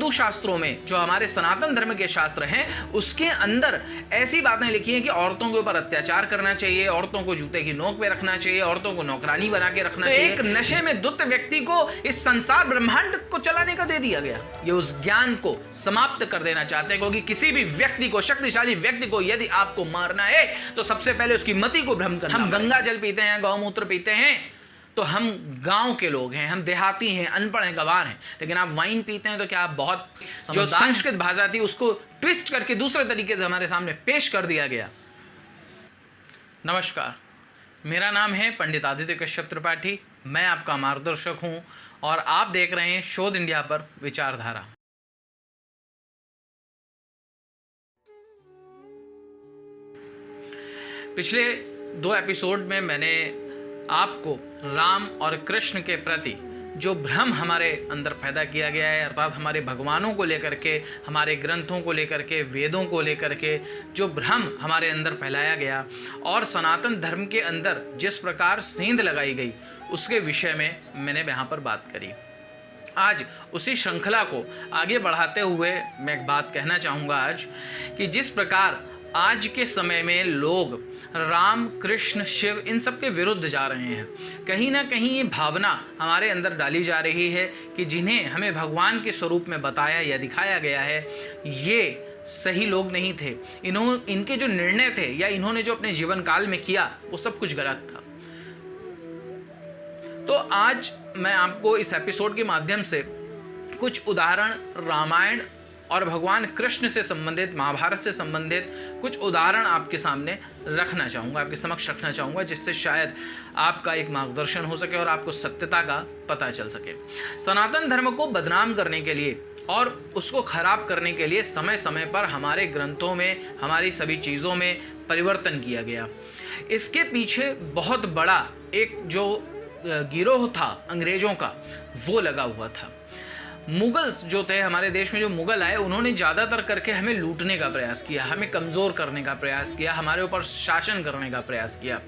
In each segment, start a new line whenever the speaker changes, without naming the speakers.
हिंदू शास्त्रों में, जो हमारे सनातन धर्म के शास्त्र हैं, उसके अंदर ऐसी बातें लिखी हैं कि औरतों के ऊपर अत्याचार करना चाहिए, औरतों को जूते की नोक पे रखना चाहिए, औरतों को नौकरानी बना के रखना चाहिए। एक नशे में धुत व्यक्ति को इस संसार ब्रह्मांड को चलाने का दे दिया गया। ये उस ज्ञान को समाप्त कर देना चाहते हैं, क्योंकि किसी भी व्यक्ति को, शक्तिशाली व्यक्ति को यदि आपको मारना है तो सबसे पहले उसकी मति को भ्रम करना। हम गंगा जल पीते हैं, गौमूत्र पीते हैं, तो हम गांव के लोग हैं, हम देहाती हैं, अनपढ़ हैं, गंवार हैं। लेकिन आप वाइन पीते हैं तो क्या आप बहुत, जो संस्कृत भाषा थी उसको ट्विस्ट करके दूसरे तरीके से हमारे सामने पेश कर दिया गया। नमस्कार, मेरा नाम है पंडित आदित्य कश्यप त्रिपाठी। मैं आपका मार्गदर्शक हूं और आप देख रहे हैं शोध इंडिया पर विचारधारा। पिछले 2 एपिसोड में मैंने आपको राम और कृष्ण के प्रति जो भ्रम हमारे अंदर पैदा किया गया है, अर्थात हमारे भगवानों को लेकर के, हमारे ग्रंथों को लेकर के, वेदों को लेकर के जो भ्रम हमारे अंदर फैलाया गया और सनातन धर्म के अंदर जिस प्रकार सेंध लगाई गई, उसके विषय में मैंने यहाँ पर बात करी। आज उसी श्रृंखला को आगे बढ़ाते हुए मैं एक बात कहना चाहूँगा आज, कि जिस प्रकार आज के समय में लोग राम, कृष्ण, शिव इन सब के विरुद्ध जा रहे हैं, कहीं ना कहीं ये भावना हमारे अंदर डाली जा रही है कि जिन्हें हमें भगवान के स्वरूप में बताया या दिखाया गया है, ये सही लोग नहीं थे। इनके जो निर्णय थे या इन्होंने जो अपने जीवन काल में किया वो सब कुछ गलत था। तो आज मैं आपको इस एपिसोड के माध्यम से कुछ उदाहरण रामायण और भगवान कृष्ण से संबंधित, महाभारत से संबंधित कुछ उदाहरण आपके सामने रखना चाहूँगा, आपके समक्ष रखना चाहूँगा, जिससे शायद आपका एक मार्गदर्शन हो सके और आपको सत्यता का पता चल सके। सनातन धर्म को बदनाम करने के लिए और उसको खराब करने के लिए समय समय पर हमारे ग्रंथों में, हमारी सभी चीज़ों में परिवर्तन किया गया। इसके पीछे बहुत बड़ा एक जो गिरोह था अंग्रेज़ों का, वो लगा हुआ था। मुगल्स जो थे हमारे देश में, जो मुगल आए, उन्होंने ज़्यादातर करके हमें लूटने का प्रयास किया, हमें कमज़ोर करने का प्रयास किया, हमारे ऊपर शासन करने का प्रयास किया।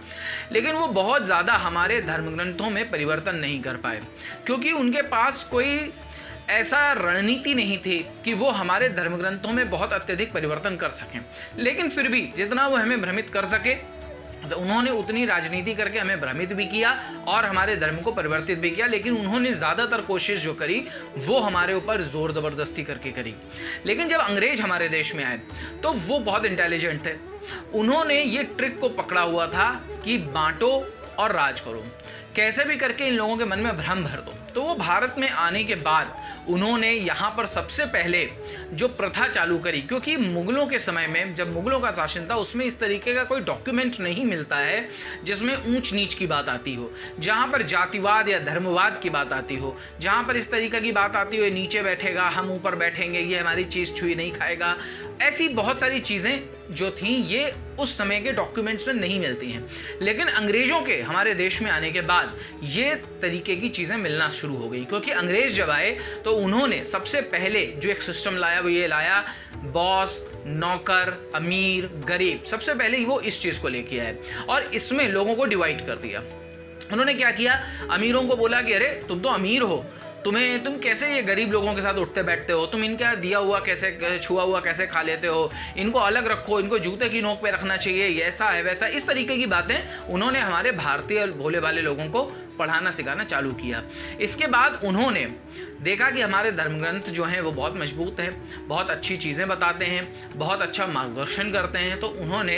लेकिन वो बहुत ज़्यादा हमारे धर्म ग्रंथों में परिवर्तन नहीं कर पाए, क्योंकि उनके पास कोई ऐसा रणनीति नहीं थी कि वो हमारे धर्म ग्रंथों में बहुत अत्यधिक परिवर्तन कर सकें। लेकिन फिर भी जितना वो हमें भ्रमित कर सके, तो उन्होंने उतनी राजनीति करके हमें भ्रमित भी किया और हमारे धर्म को परिवर्तित भी किया। लेकिन उन्होंने ज़्यादातर कोशिश जो करी वो हमारे ऊपर ज़ोर ज़बरदस्ती करके करी। लेकिन जब अंग्रेज हमारे देश में आए तो वो बहुत इंटेलिजेंट थे। उन्होंने ये ट्रिक को पकड़ा हुआ था कि बांटो और राज करो, कैसे भी करके इन लोगों के मन में भ्रम भर दो। तो वो भारत में आने के बाद उन्होंने यहाँ पर सबसे पहले जो प्रथा चालू करी, क्योंकि मुगलों के समय में जब मुगलों का शासन था उसमें इस तरीके का कोई डॉक्यूमेंट नहीं मिलता है जिसमें ऊंच नीच की बात आती हो, जहाँ पर जातिवाद या धर्मवाद की बात आती हो, जहाँ पर इस तरीके की बात आती हो नीचे बैठेगा, हम ऊपर बैठेंगे, ये हमारी चीज़ छुई नहीं खाएगा। ऐसी बहुत सारी चीज़ें जो थीं ये उस समय के डॉक्यूमेंट्स में नहीं मिलती हैं। लेकिन अंग्रेज़ों के हमारे देश में आने के बाद ये तरीके की चीज़ें मिलना शुरू हो गई, क्योंकि अंग्रेज़ जब आए तो उन्होंने सबसे पहले जो एक सिस्टम लाया वो ये लाया, बॉस, नौकर, अमीर, गरीब, सबसे पहले ही वो इस चीज़ को लेके आए और इसमें लोगों को डिवाइड कर दिया। उन्होंने क्या किया, अमीरों को बोला कि अरे तुम तो अमीर हो, तुम कैसे ये गरीब लोगों के साथ उठते बैठते हो, तुम इनका दिया हुआ कैसे, छुआ हुआ कैसे खा लेते हो, इनको अलग रखो, इनको जूते की नोक पे रखना चाहिए, ये ऐसा है वैसा, इस तरीके की बातें उन्होंने हमारे भारतीय भोले भाले लोगों को पढ़ाना सिखाना चालू किया। इसके बाद उन्होंने देखा कि हमारे धर्मग्रंथ जो हैं वो बहुत मजबूत हैं, बहुत अच्छी चीज़ें बताते हैं, बहुत अच्छा मार्गदर्शन करते हैं। तो उन्होंने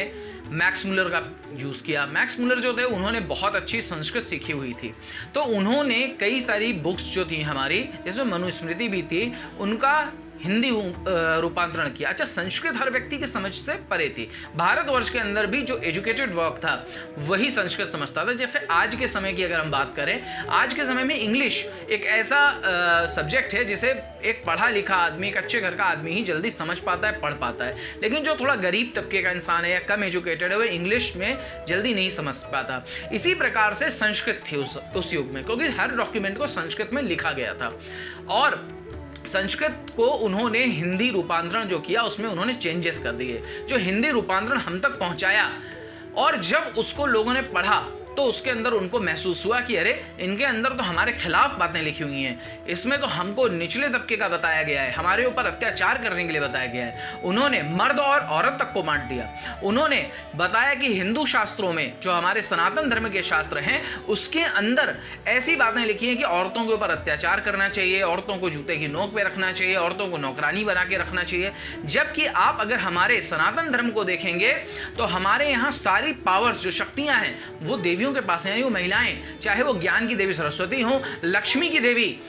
मैक्स मुलर का यूज़ किया। मैक्स मुलर जो थे उन्होंने बहुत अच्छी संस्कृत सीखी हुई थी, तो उन्होंने कई सारी बुक्स जो थी हमारी, जिसमें मनुस्मृति भी थी, उनका हिंदी रूपांतरण किया। अच्छा, संस्कृत हर व्यक्ति की समझ से परे थी। भारतवर्ष के अंदर भी जो एजुकेटेड वर्ग था वही संस्कृत समझता था। जैसे आज के समय की अगर हम बात करें, आज के समय में इंग्लिश एक ऐसा सब्जेक्ट है जिसे एक पढ़ा लिखा आदमी, एक अच्छे घर का आदमी ही जल्दी समझ पाता है, पढ़ पाता है। लेकिन जो थोड़ा गरीब तबके का इंसान है या कम एजुकेटेड है, वो इंग्लिश में जल्दी नहीं समझ पाता। इसी प्रकार से संस्कृत थी उस युग में, क्योंकि हर डॉक्यूमेंट को संस्कृत में लिखा गया था। और संस्कृत को उन्होंने हिंदी रूपांतरण जो किया उसमें उन्होंने चेंजेस कर दिए, जो हिंदी रूपांतरण हम तक पहुंचाया। और जब उसको लोगों ने पढ़ा तो उसके अंदर उनको महसूस हुआ कि अरे इनके अंदर तो हमारे खिलाफ बातें लिखी हुई हैं, इसमें तो हमको निचले तबके का बताया गया है, हमारे ऊपर अत्याचार करने के लिए बताया गया है। उन्होंने मर्द और औरत तक को बांट दिया। उन्होंने बताया कि हिंदू शास्त्रों में, जो हमारे सनातन धर्म के शास्त्र हैं, उसके अंदर ऐसी बातें लिखी हैं कि औरतों के ऊपर अत्याचार करना चाहिए, औरतों को जूते की नोक पे रखना चाहिए, औरतों को नौकरानी बना के रखना चाहिए। जबकि आप अगर हमारे सनातन धर्म को देखेंगे तो हमारे यहाँ सारी पावर्स, जो शक्तियां हैं, वो देवियों के पास हैं। वो महिलाएं, चाहे वो ज्ञान की देवी सरस्वती हो, लक्ष्मी की देवी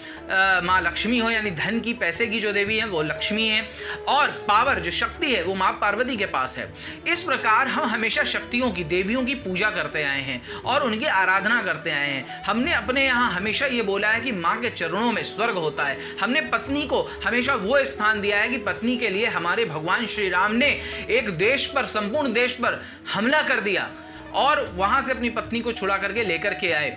माँ लक्ष्मी हो, यानी धन की, पैसे की जो देवी है वो लक्ष्मी है, और पावर जो शक्ति है वो माँ पार्वती के पास है। इस प्रकार हम हमेशा शक्तियों की, देवियों की पूजा करते आए हैं और उनकी आराधना करते आए हैं। हमने अपने यहाँ हमेशा ये बोला है कि माँ के चरणों में स्वर्ग होता है। हमने पत्नी को हमेशा वो स्थान दिया है कि पत्नी के लिए हमारे भगवान श्री राम ने एक देश पर, संपूर्ण देश पर हमला कर दिया और वहां से अपनी पत्नी को छुड़ा करके लेकर के आए।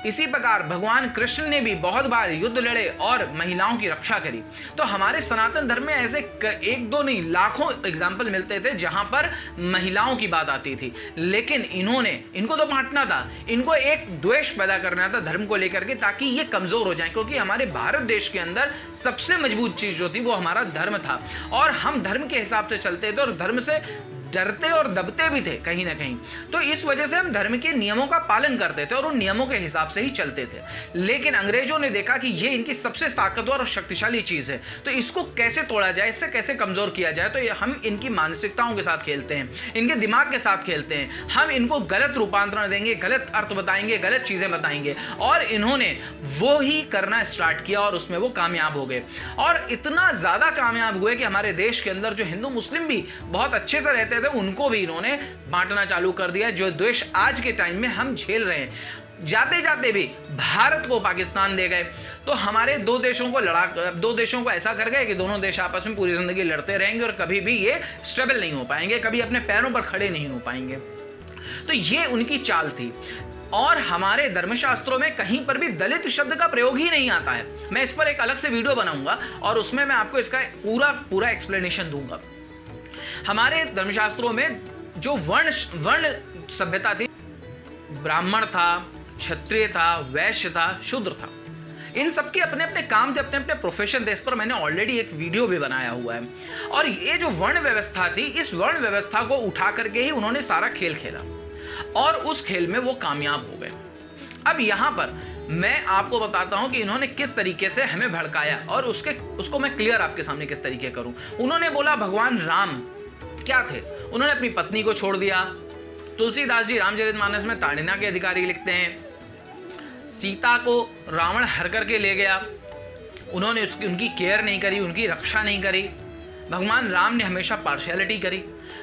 इसी प्रकार भगवान कृष्ण ने भी बहुत बार युद्ध लड़े और महिलाओं की रक्षा करी। तो हमारे सनातन धर्म में ऐसे एक दो नहीं, लाखों एग्जाम्पल मिलते थे जहां पर महिलाओं की बात आती थी। लेकिन इनको तो बांटना था, इनको एक द्वेष पैदा करना था धर्म को लेकर के, ताकि ये कमजोर हो जाए। क्योंकि हमारे भारत देश के अंदर सबसे मजबूत चीज जो थी वो हमारा धर्म था, और हम धर्म के हिसाब से चलते थे और धर्म से डरते और दबते भी थे कहीं ना कहीं। तो इस वजह से हम धर्म के नियमों का पालन करते थे और उन नियमों के हिसाब से ही चलते थे। लेकिन अंग्रेजों ने देखा कि ये इनकी सबसे ताकतवर और शक्तिशाली चीज है, तो इसको कैसे तोड़ा जाए, इससे कैसे कमजोर किया जाए। तो हम इनकी मानसिकताओं के साथ खेलते हैं, इनके दिमाग के साथ खेलते हैं। हम इनको गलत रूपांतरण देंगे, गलत अर्थ बताएंगे, गलत चीजें बताएंगे, और इन्होंने वो ही करना स्टार्ट किया और उसमें वो कामयाब हो गए। और इतना ज्यादा कामयाब हुए कि हमारे देश के अंदर जो हिंदू मुस्लिम भी बहुत अच्छे से रहते थे, उनको भी इन्होंने बांटना चालू कर दिया। जो द्वेष आज के टाइम में हम झेल रहे हैं, जाते जाते भी भारत को पाकिस्तान दे गए। तो हमारे दो देशों को ऐसा कर गए कि दोनों देश आपस में पूरी जिंदगी लड़ते रहेंगे और कभी भी ये स्टेबल नहीं हो पाएंगे, कभी अपने पैरों पर खड़े नहीं हो पाएंगे। तो ये उनकी चाल थी। और हमारे धर्मशास्त्रों में कहीं पर भी दलित शब्द का प्रयोग ही नहीं आता है। मैं इस पर एक अलग से वीडियो बनाऊंगा और उसमें मैं आपको इसका पूरा एक्सप्लेनेशन दूंगा। हमारे धर्मशास्त्रों में जो वर्ण सभ्यता थी, ब्राह्मण था, क्षत्रिय था, वैश्य था, शूद्र था, इन सबके अपने अपने काम थे, अपने अपने प्रोफेशन थे। इस पर मैंने ऑलरेडी एक वीडियो भी बनाया हुआ है। और ये जो वर्ण व्यवस्था थी, इस वर्ण व्यवस्था को उठा करके ही उन्होंने सारा खेल खेला और उस खेल में वो कामयाब हो गए। अब यहां पर मैं आपको बताता हूं कि इन्होंने किस तरीके से हमें भड़काया और उसको मैं क्लियर आपके सामने किस तरीके करूं। उन्होंने बोला भगवान राम क्या थे, उन्होंने अपनी पत्नी को छोड़ दिया। तुलसीदास जी रामचरितमानस में ताड़ना के अधिकारी लिखते हैं, सीता को रावण हर करके ले गया, उन्होंने उनकी केयर नहीं करी, उनकी रक्षा नहीं करी। भगवान राम ने हमेशा पार्शियलिटी करी।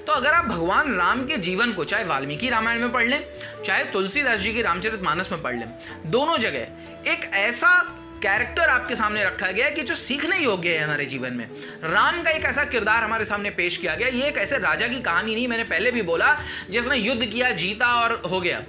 तो अगर आप भगवान राम के जीवन को चाहे वाल्मीकि रामायण में पढ़ लें, चाहे तुलसीदास जी के रामचरितमानस में पढ़ लें, दोनों जगह एक ऐसा कैरेक्टर आपके सामने रखा गया है कि जो सीखने योग्य है हमारे जीवन में। राम का एक ऐसा किरदार हमारे सामने पेश किया गया। ये एक ऐसे राजा की कहानी नहीं, मैंने पहले भी बोला, जिसने युद्ध किया, जीता और हो गया।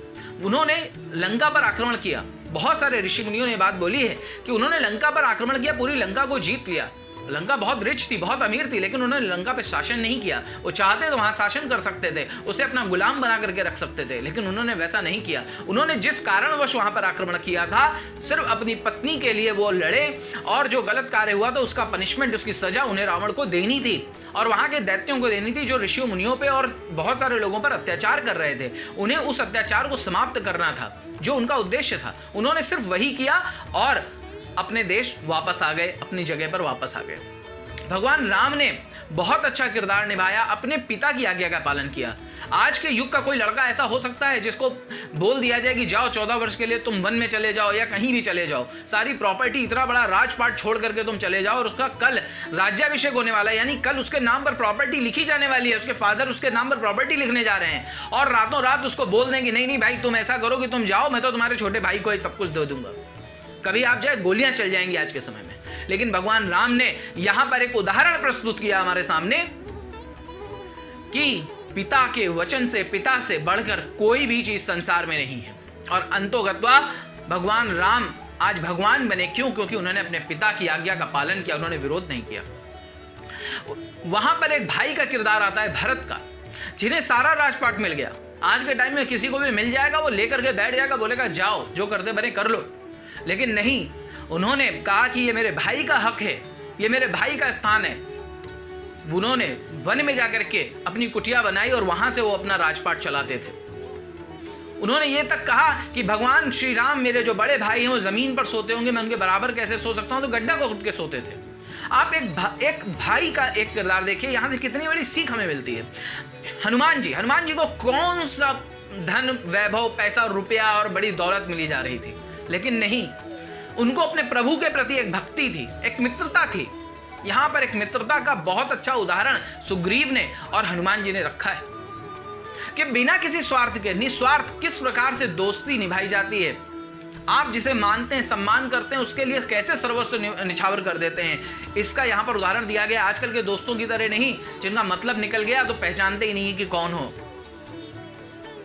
उन्होंने लंका पर आक्रमण किया। बहुत सारे ऋषि मुनियों ने बात बोली है कि उन्होंने लंका पर आक्रमण किया, पूरी लंका को जीत लिया। लंका बहुत रिच थी, बहुत अमीर थी, लेकिन उन्होंने लंका पे शासन नहीं किया। वो चाहते तो वहां शासन कर सकते थे, उसे अपना गुलाम बना करके रख सकते थे, लेकिन उन्होंने वैसा नहीं किया। उन्होंने जिस कारणवश वहां पर आक्रमण किया था, सिर्फ अपनी पत्नी के लिए वो लड़े, और जो गलत कार्य हुआ तो उसका पनिशमेंट, उसकी सजा उन्हें रावण को देनी थी और वहां के दैत्यों को देनी थी, जो ऋषियों मुनियों पे और बहुत सारे लोगों पर अत्याचार कर रहे थे। उन्हें उस अत्याचार को समाप्त करना था, जो उनका उद्देश्य था। उन्होंने सिर्फ वही किया और अपने देश वापस आ गए, अपनी जगह पर वापस आ गए। भगवान राम ने बहुत अच्छा किरदार निभाया, अपने पिता की आज्ञा का पालन किया। आज के युग का कोई लड़का ऐसा हो सकता है जिसको बोल दिया जाए कि जाओ 14 वर्ष के लिए तुम वन में चले जाओ या कहीं भी चले जाओ, सारी प्रॉपर्टी, इतना बड़ा राजपाट छोड़ करके तुम चले जाओ, और उसका कल राज्याभिषेक होने वाला है, यानी कल उसके नाम पर प्रॉपर्टी लिखी जाने वाली है, उसके फादर उसके नाम पर प्रॉपर्टी लिखने जा रहे हैं, और रातों रात उसको बोल दें कि नहीं नहीं भाई तुम ऐसा करो कि तुम जाओ, मैं तो तुम्हारे छोटे भाई को सब कुछ दे दूंगा। कभी आप जाए गोलियां चल जाएंगी आज के समय में। लेकिन भगवान राम ने यहां पर एक उदाहरण प्रस्तुत किया हमारे सामने कि पिता के वचन से, पिता से बढ़कर कोई भी चीज संसार में नहीं है। और अंतोगत्वा भगवान राम आज भगवान बने। क्यों? क्योंकि उन्होंने अपने पिता की आज्ञा का पालन किया, उन्होंने विरोध नहीं किया। वहां पर एक भाई का किरदार आता है भरत का, जिन्हें सारा राजपाट मिल गया। आज के टाइम में किसी को भी मिल जाएगा, वो लेकर के बैठ जाएगा, बोलेगा जाओ जो करते बने कर लो। लेकिन नहीं, उन्होंने कहा कि ये मेरे भाई का हक है, ये मेरे भाई का स्थान है। उन्होंने वन में जाकर के अपनी कुटिया बनाई और वहां से वो अपना राजपाट चलाते थे। उन्होंने ये तक कहा कि भगवान श्री राम मेरे जो बड़े भाई हैं वो जमीन पर सोते होंगे, मैं उनके बराबर कैसे सो सकता हूं, तो गड्ढा को उठ के सोते थे। आप एक भाई का एक किरदार देखिए, यहां से कितनी बड़ी सीख हमें मिलती है। हनुमान जी को कौन सा धन, वैभव, पैसा, रुपया और बड़ी दौलत मिली जा रही थी, लेकिन नहीं, उनको अपने प्रभु के प्रति एक भक्ति थी, एक मित्रता थी। यहां पर एक मित्रता का बहुत अच्छा उदाहरण सुग्रीव ने और हनुमान जी ने रखा है कि बिना किसी स्वार्थ के निस्वार्थ किस प्रकार से दोस्ती निभाई जाती है। आप जिसे मानते हैं, सम्मान करते हैं, उसके लिए कैसे सर्वस्व निछावर कर देते हैं, इसका यहां पर उदाहरण दिया गया। आजकल के दोस्तों की तरह नहीं, जिनका मतलब निकल गया तो पहचानते ही नहीं है कि कौन हो,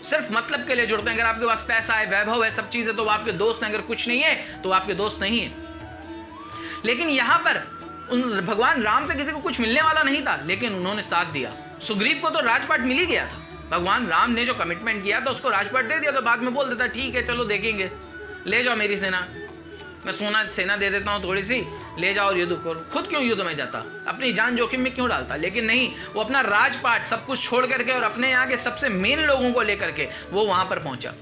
सिर्फ मतलब के लिए जुड़ते हैं। अगर आपके पास पैसा है, वैभव है, सब चीजें, तो वो आपके दोस्त हैं। अगर कुछ नहीं है तो आपके दोस्त नहीं है। लेकिन यहां पर भगवान राम से किसी को कुछ मिलने वाला नहीं था, लेकिन उन्होंने साथ दिया। सुग्रीव को तो राजपाट मिल ही गया था, भगवान राम ने जो कमिटमेंट किया था उसको राजपाट दे दिया, तो बाद में बोल देता ठीक है चलो देखेंगे, ले जाओ मेरी सेना, मैं सोना सेना दे देता हूँ थोड़ी सी, ले जाओ युद्ध करो। खुद क्यों युद्ध में जाता, अपनी जान जोखिम में क्यों डालता? लेकिन नहीं, वो अपना राजपाट सब कुछ छोड़ करके और अपने यहाँ के सबसे मेन लोगों को लेकर के वो वहां पर पहुंचा।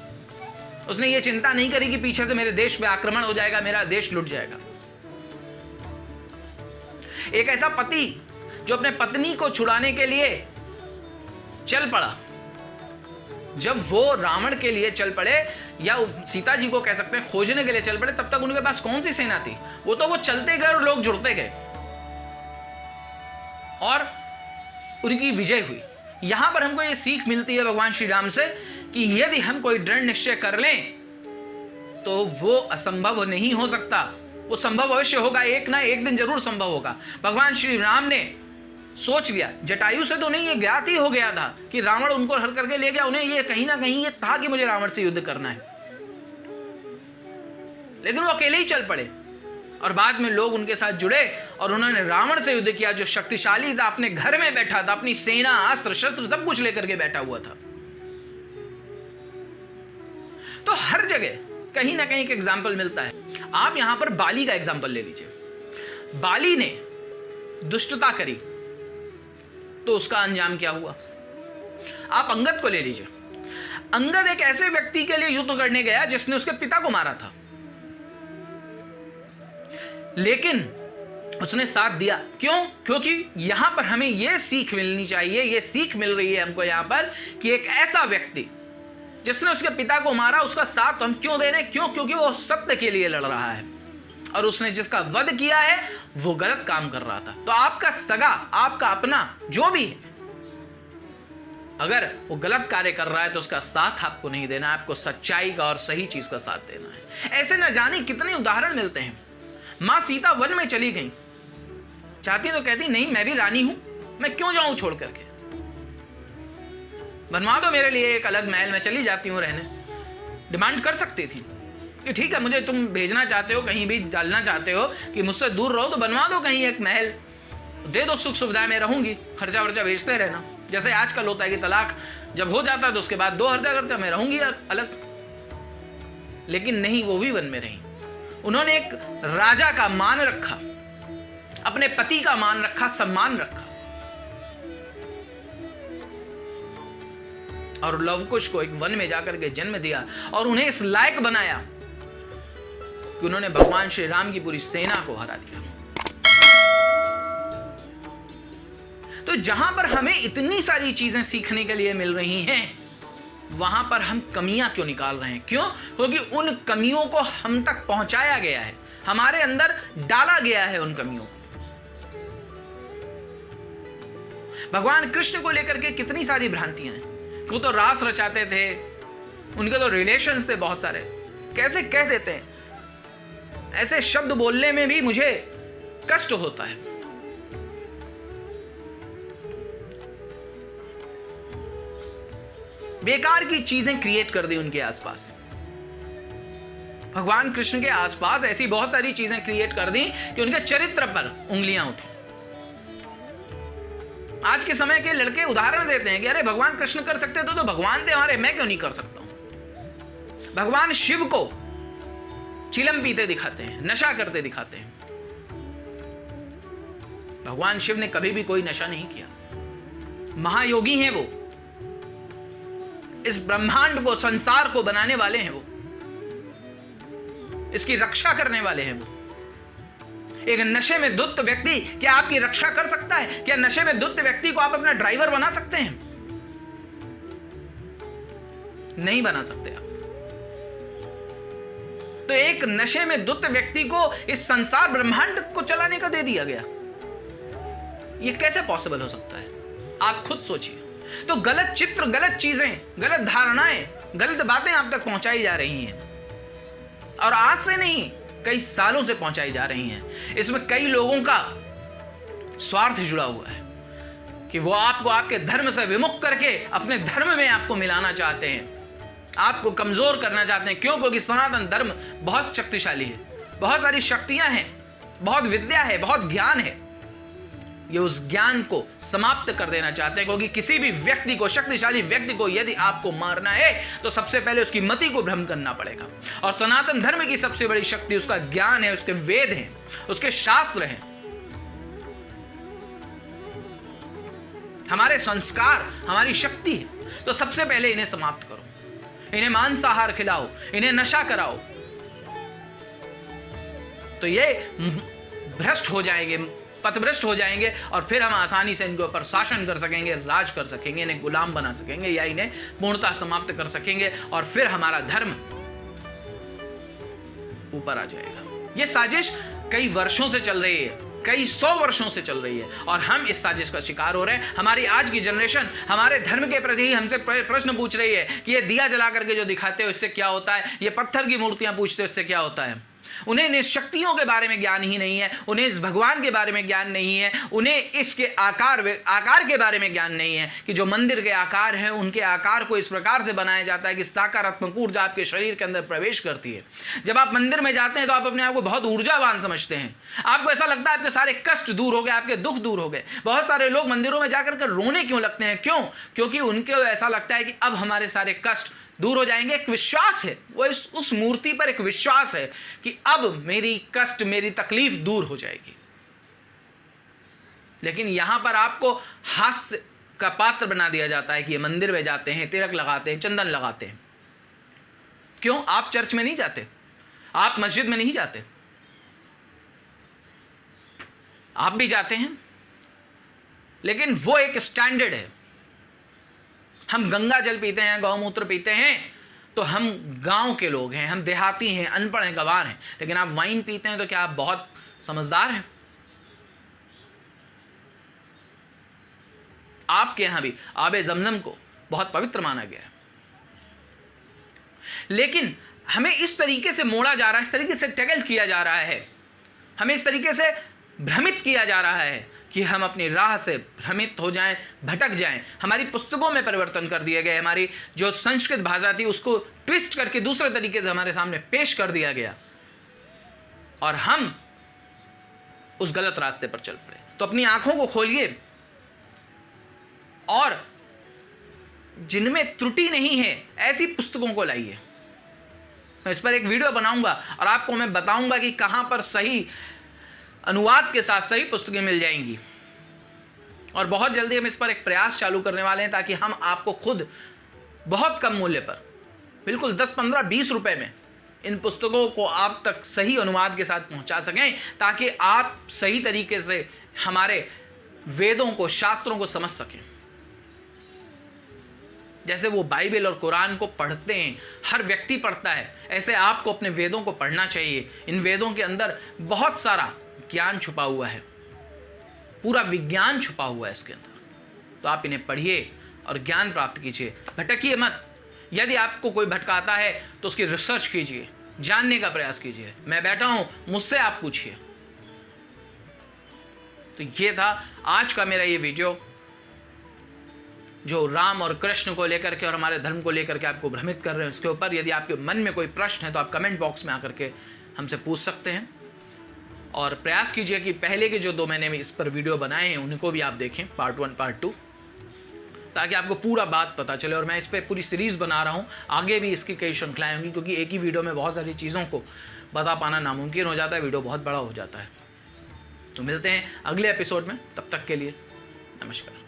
उसने ये चिंता नहीं करी कि पीछे से मेरे देश पे आक्रमण हो जाएगा, मेरा देश लुट जाएगा। एक ऐसा पति जो अपने पत्नी को छुड़ाने के लिए चल पड़ा, जब वो रावण के लिए चल पड़े या सीता जी को कह सकते हैं खोजने के लिए चल पड़े, तब तक उनके पास कौन सी सेना थी? वो चलते गए और लोग जुड़ते गए और उनकी विजय हुई। यहां पर हमको ये सीख मिलती है भगवान श्री राम से कि यदि हम कोई दृढ़ निश्चय कर लें तो वो असंभव नहीं हो सकता, वो संभव अवश्य होगा, एक ना एक दिन जरूर संभव होगा। भगवान श्री राम ने सोच लिया, जटायु से तो उन्हें ये ज्ञात ही हो गया था कि रावण उनको हर करके ले गया, उन्हें ये कहीं ना कहीं ये था कि मुझे रावण से युद्ध करना है, लेकिन वो अकेले ही चल पड़े और बाद में लोग उनके साथ जुड़े और उन्होंने रावण से युद्ध किया, जो शक्तिशाली था, अपने घर में बैठा था, अपनी सेना, अस्त्र शस्त्र सब कुछ लेकर के बैठा हुआ था। तो हर जगह कहीं ना कहीं एक एग्जाम्पल मिलता है। आप यहां पर बाली का एग्जाम्पल ले लीजिए। बाली ने दुष्टता करी तो उसका अंजाम क्या हुआ? आप अंगद को ले लीजिए। अंगद एक ऐसे व्यक्ति के लिए युद्ध करने गया जिसने उसके पिता को मारा था, लेकिन उसने साथ दिया। क्यों? क्योंकि यहां पर हमें यह सीख मिलनी चाहिए, यह सीख मिल रही है हमको यहां पर कि एक ऐसा व्यक्ति जिसने उसके पिता को मारा, उसका साथ हम क्यों दे रहे हैं? क्यों? क्योंकि वो सत्य के लिए लड़ रहा है और उसने जिसका वध किया है वो गलत काम कर रहा था। तो आपका सगा, आपका अपना जो भी है, अगर वो गलत कार्य कर रहा है तो उसका साथ आपको नहीं देना, आपको सच्चाई का और सही चीज का साथ देना है। ऐसे न जाने कितने उदाहरण मिलते हैं। मां सीता वन में चली गई, चाहती तो कहती नहीं मैं भी रानी हूं, मैं क्यों जाऊं छोड़ करके, बनवा दो मेरे लिए एक अलग महल, मैं चली जाती हूं रहने। डिमांड कर सकती थी कि ठीक है, मुझे तुम भेजना चाहते हो, कहीं भी डालना चाहते हो कि मुझसे दूर रहो, तो बनवा दो कहीं एक महल, दे दो, सुख सुविधाएं मैं रहूंगी, खर्चा वर्चा भेजते रहना। जैसे आजकल होता है कि तलाक जब हो जाता है तो उसके बाद दो खर्चा खर्चा मैं रहूंगी अलग। लेकिन नहीं, वो भी वन में रही। उन्होंने एक राजा का मान रखा, अपने पति का मान रखा, सम्मान रखा और लवकुश को एक वन में जाकर के जन्म दिया और उन्हें इस लायक बनाया कि उन्होंने भगवान श्री राम की पूरी सेना को हरा दिया। तो जहां पर हमें इतनी सारी चीजें सीखने के लिए मिल रही हैं, वहां पर हम कमियां क्यों निकाल रहे हैं? क्यों? क्योंकि उन कमियों को हम तक पहुंचाया गया है, हमारे अंदर डाला गया है उन कमियों को। भगवान कृष्ण को लेकर के कितनी सारी भ्रांतियां हैं। वो तो रास रचाते थे, उनके तो रिलेशंस थे बहुत सारे, कैसे कह देते हैं, ऐसे शब्द बोलने में भी मुझे कष्ट होता है। बेकार की चीजें क्रिएट कर दी उनके आसपास। भगवान कृष्ण के आसपास ऐसी बहुत सारी चीजें क्रिएट कर दी कि उनके चरित्र पर उंगलियां उठी। आज के समय के लड़के उदाहरण देते हैं कि अरे भगवान कृष्ण कर सकते तो भगवान थे हमारे, मैं क्यों नहीं कर सकता हूं। भगवान शिव को चिलम पीते दिखाते हैं, नशा करते दिखाते हैं। भगवान शिव ने कभी भी कोई नशा नहीं किया। महायोगी हैं वो, इस ब्रह्मांड को, संसार को बनाने वाले हैं वो, इसकी रक्षा करने वाले हैं वो। एक नशे में धुत व्यक्ति क्या आपकी रक्षा कर सकता है? क्या नशे में धुत व्यक्ति को आप अपना ड्राइवर बना सकते हैं? नहीं बना सकते आप। तो एक नशे में धुत व्यक्ति को इस संसार ब्रह्मांड को चलाने का दे दिया गया। यह कैसे पॉसिबल हो सकता है? आप खुद सोचिए। तो गलत चित्र, गलत चीजें, गलत धारणाएं, गलत बातें आप तक पहुंचाई जा रही हैं, और आज से नहीं, कई सालों से पहुंचाई जा रही हैं। इसमें कई लोगों का स्वार्थ जुड़ा हुआ है कि वो आपको आपके धर्म से विमुख करके अपने धर्म में आपको मिलाना चाहते हैं, आपको कमजोर करना चाहते हैं। क्यों? क्योंकि सनातन धर्म बहुत शक्तिशाली है, बहुत सारी शक्तियां हैं, बहुत विद्या है, बहुत ज्ञान है। ये उस ज्ञान को समाप्त कर देना चाहते हैं, क्योंकि किसी भी व्यक्ति को, शक्तिशाली व्यक्ति को यदि आपको मारना है तो सबसे पहले उसकी मति को भ्रम करना पड़ेगा। और सनातन धर्म की सबसे बड़ी शक्ति उसका ज्ञान है, उसके वेद हैं, उसके शास्त्र हैं, हमारे संस्कार, हमारी शक्ति है। तो सबसे पहले इन्हें समाप्त करो, इन्हें मांसाहार खिलाओ, इन्हें नशा कराओ, तो ये भ्रष्ट हो जाएंगे, पथभ्रष्ट हो जाएंगे, और फिर हम आसानी से इनके ऊपर शासन कर सकेंगे, राज कर सकेंगे, इन्हें गुलाम बना सकेंगे या इन्हें पूर्णतः समाप्त कर सकेंगे, और फिर हमारा धर्म ऊपर आ जाएगा। ये साजिश कई वर्षों से चल रही है, कई 100 वर्षों से चल रही है, और हम इस साजिश का शिकार हो रहे हैं। हमारी आज की जनरेशन हमारे धर्म के प्रति हमसे प्रश्न पूछ रही है कि ये दिया जला करके जो दिखाते हो इससे क्या होता है, ये पत्थर की मूर्तियां पूछते हो इससे क्या होता है। उन्हें इन शक्तियों के बारे में ज्ञान ही नहीं है, उन्हें इस भगवान के बारे में ज्ञान नहीं है, उन्हें इसके आकार के बारे में ज्ञान नहीं है कि जो मंदिर के आकार हैं उनके आकार को इस प्रकार से बनाया जाता है कि सकारात्मक ऊर्जा आपके शरीर के अंदर प्रवेश करती है। जब आप मंदिर में जाते हैं तो आप अपने आप को बहुत ऊर्जावान समझते हैं, आपको ऐसा लगता है आपके सारे कष्ट दूर हो गए, आपके दुख दूर हो गए। बहुत सारे लोग मंदिरों में जाकर के रोने क्यों लगते हैं? क्यों? क्योंकि उनको ऐसा लगता है कि अब हमारे सारे कष्ट दूर हो जाएंगे। एक विश्वास है, वो उस मूर्ति पर एक विश्वास है कि अब मेरी कष्ट, मेरी तकलीफ दूर हो जाएगी। लेकिन यहां पर आपको हास्य का पात्र बना दिया जाता है कि ये मंदिर में जाते हैं, तिलक लगाते हैं, चंदन लगाते हैं। क्यों? आप चर्च में नहीं जाते, आप मस्जिद में नहीं जाते, आप भी जाते हैं, लेकिन वो एक स्टैंडर्ड है। हम गंगा जल पीते हैं, गौमूत्र पीते हैं, तो हम गांव के लोग हैं, हम देहाती हैं, अनपढ़ हैं, गंवार हैं। लेकिन आप वाइन पीते हैं तो क्या आप बहुत समझदार हैं? आपके यहां भी आबे जमजम को बहुत पवित्र माना गया है, लेकिन हमें इस तरीके से मोड़ा जा रहा है, इस तरीके से टैकल किया जा रहा है, हमें इस तरीके से भ्रमित किया जा रहा है कि हम अपनी राह से भ्रमित हो जाएं, भटक जाएं। हमारी पुस्तकों में परिवर्तन कर दिए गए, हमारी जो संस्कृत भाषा थी उसको ट्विस्ट करके दूसरे तरीके से हमारे सामने पेश कर दिया गया, और हम उस गलत रास्ते पर चल पड़े। तो अपनी आंखों को खोलिए, और जिनमें त्रुटि नहीं है ऐसी पुस्तकों को लाइए। मैं इस पर एक वीडियो बनाऊंगा और आपको मैं बताऊंगा कि कहां पर सही अनुवाद के साथ सही पुस्तकें मिल जाएंगी। और बहुत जल्दी हम इस पर एक प्रयास चालू करने वाले हैं, ताकि हम आपको खुद बहुत कम मूल्य पर, बिल्कुल 10, 15, 20 रुपए में इन पुस्तकों को आप तक सही अनुवाद के साथ पहुंचा सकें, ताकि आप सही तरीके से हमारे वेदों को, शास्त्रों को समझ सकें। जैसे वो बाइबल और कुरान को पढ़ते हैं, हर व्यक्ति पढ़ता है, ऐसे आपको अपने वेदों को पढ़ना चाहिए। इन वेदों के अंदर बहुत सारा ज्ञान छुपा हुआ है, पूरा विज्ञान छुपा हुआ है इसके अंदर। तो आप इन्हें पढ़िए और ज्ञान प्राप्त कीजिए, भटकिए मत। यदि आपको कोई भटकाता है तो उसकी रिसर्च कीजिए, जानने का प्रयास कीजिए। मैं बैठा हूं, मुझसे आप पूछिए। तो ये था आज का मेरा ये वीडियो, जो राम और कृष्ण को लेकर के और हमारे धर्म को लेकर के आपको भ्रमित कर रहे हैं उसके ऊपर। यदि आपके मन में कोई प्रश्न है तो आप कमेंट बॉक्स में आकर के हमसे पूछ सकते हैं। और प्रयास कीजिए कि पहले के जो 2 मैंने इस पर वीडियो बनाए हैं उनको भी आप देखें, पार्ट 1 पार्ट 2, ताकि आपको पूरा बात पता चले। और मैं इस पर पूरी सीरीज़ बना रहा हूँ, आगे भी इसकी कई श्रृंखलाएँ होंगी, क्योंकि एक ही वीडियो में बहुत सारी चीज़ों को बता पाना नामुमकिन हो जाता है, वीडियो बहुत बड़ा हो जाता है। तो मिलते हैं अगले एपिसोड में, तब तक के लिए नमस्कार।